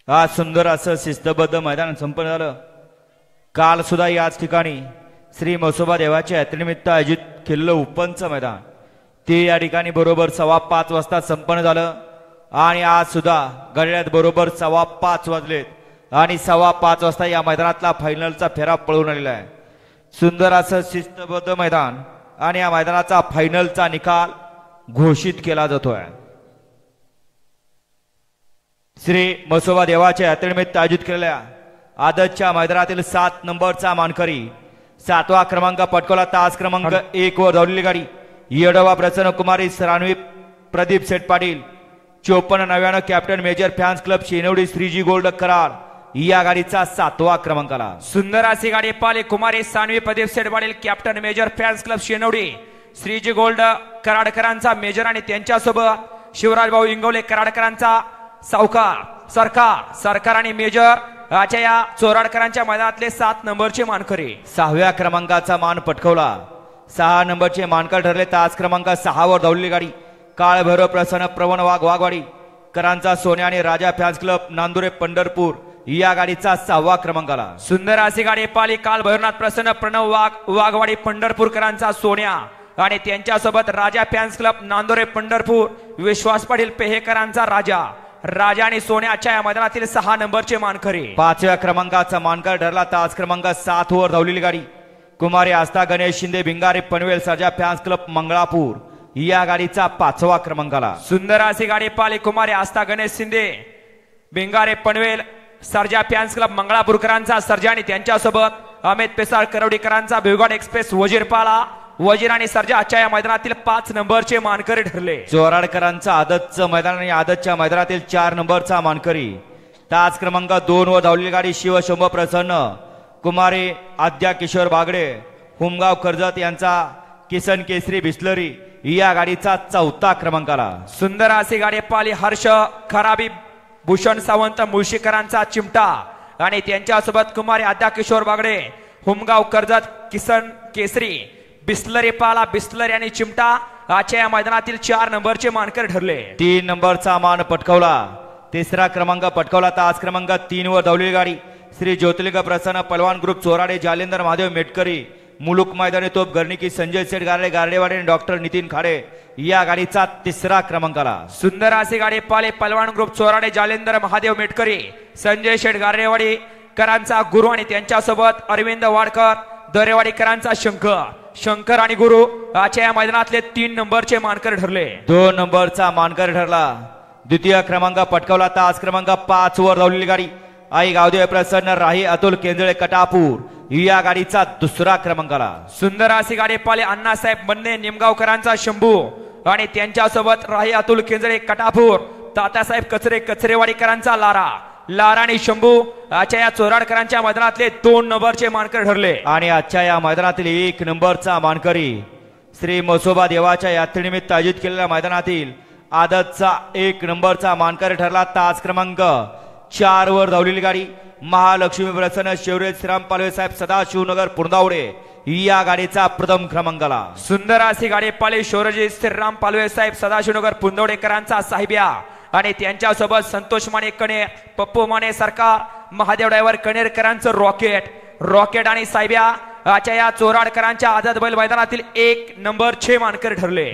आज सुंदर असं शिस्तबद्ध मैदान संपन्न झालं। काल सुद्धा याच ठिकाणी श्री म्हसोबा देवाच्या यात्रेनिमित्त आयोजित केलेलं उपनचं मैदान ते या ठिकाणी बरोबर 5:15 वाजता संपन्न झालं आणि आज सुद्धा घड्याळात बरोबर 5:15 वाजलेत आणि 5:15 वाजता या मैदानातला फायनलचा फेरा पळून आलेला आहे। सुंदर असं शिस्तबद्ध मैदान आणि या मैदानाचा फायनलचा निकाल घोषित केला जातोय। श्री म्हसोबा देवाच्या यात्रेनिमित्त आयोजित केलेल्या आदतच्या मैदानातील 7 नंबरचा मानकरी 7वा क्रमांक पटकवला तास क्रमांक 1 वर धावलेली गाडी येडोबा प्रसन्न Kumari Saranvi Pradeep Seth Patil 5499 captain major fans club Shenwadi Shriji gold Karad या गाडीचा 7वा क्रमांकाला। सुंदर अशी गाडी पाले Kumari Sanvi Pradeep Seth Patil captain major fans club Shenwadi Shriji gold कराडकरांचा मेजर आणि त्यांच्यासोबत शिवराज भाऊ इंगवले कराडकरांचा सरकार आणि मेजर आजच्या या चोराडकरांच्या मैदानातले 7 नंबरचे मानकरी 6व्या क्रमांकाचा मान पटकवला। 6 नंबरचे मानकर ठरले तास क्रमांक 6 वर धावलेली गाडी काळ भैरव प्रसन्न प्रवण वाघवाडी करांचा सोन्या आणि राजा फॅन्स क्लब नांदुरे पंढरपूर या गाडीचा 6वा क्रमांकाला। सुंदर अशी गाडी पाली काल भैरवनाथ प्रसन्न प्रणव वाघवाडी पंढरपूरकरांचा सोन्या आणि त्यांच्यासोबत राजा फॅन्स क्लब नांदुरे पंढरपूर विश्वास पाटील पेहेकरांचा राजा आणि सोन्याच्या या मैदानातील 6 नंबरचे मानकरी 5व्या क्रमांकाचा मानकर ठरला तास क्रमांक 7 वर धावलेली गाडी कुमारी आस्था गणेश शिंदे भिंगारे पनवेल सर्जा फॅन्स क्लब मंगळापूर या गाडीचा 5वा क्रमांकाला। सुंदर अशी गाडी पाली कुमारी आस्था गणेश शिंदे भिंगारे पनवेल सर्जा फॅन्स क्लब मंगळापूरकरांचा सर्जा आणि त्यांच्यासोबत अमित पेसाळ करवडीकरांचा भिवगाड एक्सप्रेस वजीर आणि सर्जा आजच्या या मैदानातील 5 नंबरचे मानकरी ठरले। चोराडकरांचा आदतचं मैदान आणि आदतच्या मैदानातील 4 नंबरचा मानकरी तास क्रमांक 2 वर धावलेली गाडी शिवशंभ प्रसन्न कुमारी आद्या किशोर बागडे हुमगाव कर्जत यांचा किसन केसरी बिस्लरी या गाडीचा 4था क्रमांकाला। सुंदर अशी गाडी पाली हर्ष खराबी भूषण सावंत मुळशीकरांचा चिमटा आणि त्यांच्यासोबत कुमारी आद्या किशोर बागडे हुमगाव कर्जत किसन केसरी बिस्लरी आणि चिमटा आजच्या या मैदानातील 4 नंबरचे मानकरी ठरले। 3 नंबरचा मान पटकवला 3रा क्रमांक पटकवला तास क्रमांक 3 वर धावलेली गाडी श्री ज्योतिर्लिंग प्रसन्न पलवान ग्रुप चोराडे जालेंदर महादेव मेटकरी मुलुक मैदानी तोप गर्णिकी संजय सेठ गारडेवाडे आणि डॉक्टर नितीन खाडे या गाडीचा 3रा क्रमांकाला। सुंदर अशी गाडी पाले पलवान ग्रुप चोराडे जालेंदर महादेव मेटकरी संजय शेठ गारडेवाडी करांचा गुरु आणि त्यांच्यासोबत अरविंद वाडकर दरेवाडीकरांचा शंकर आणि गुरु आजच्या या मैदानातले 3 नंबरचे मानकरी ठरले। 2 नंबरचा मानकरी ठरला 2य क्रमांक पटकवला तास क्रमांक 5 वर धावलेली गाडी आई गावदेव प्रसन्न राही अतुल केंद्रे कटापूर या गाडीचा 2रा क्रमांकाला। सुंदर अशी गाडी पाले अण्णासाहेब बन्ने निमगावकरांचा शंभू आणि त्यांच्यासोबत राही अतुल केंद्रे कटापूर तात्यासाहेब कचरेवाडीकरांचा लारा आणि शंभू आजच्या या चोराडकरांच्या मैदानातले 2 नंबरचे मानकरी ठरले। आणि आजच्या या मैदानातील 1 नंबरचा मानकरी श्री म्हसोबा देवाच्या यात्रेनिमित्त आयोजित केलेल्या मैदानातील आदतचा 1 नंबरचा मानकरी ठरला तास क्रमांक 4 वर धावलेली गाडी महालक्ष्मी प्रसन्न शिवराज श्रीराम पालवे साहेब सदाशिवनगर पुरंदावडे या गाडीचा 1म क्रमांकाला। सुंदर अशी गाडी पाली शिवराज श्रीराम पालवे साहेब सदाशिवनगर पुरंदावडेकरांचा साहेब्या आणि त्यांच्यासोबत संतोष माने कणे पप्पू माने सरकार महादेव ड्रायव्हर कणेरकरांचं रॉकेट आणि साहेब्या आजच्या या चोराडकरांच्या आझाद बैल मैदानातील 1 नंबरचे मानकरी ठरले।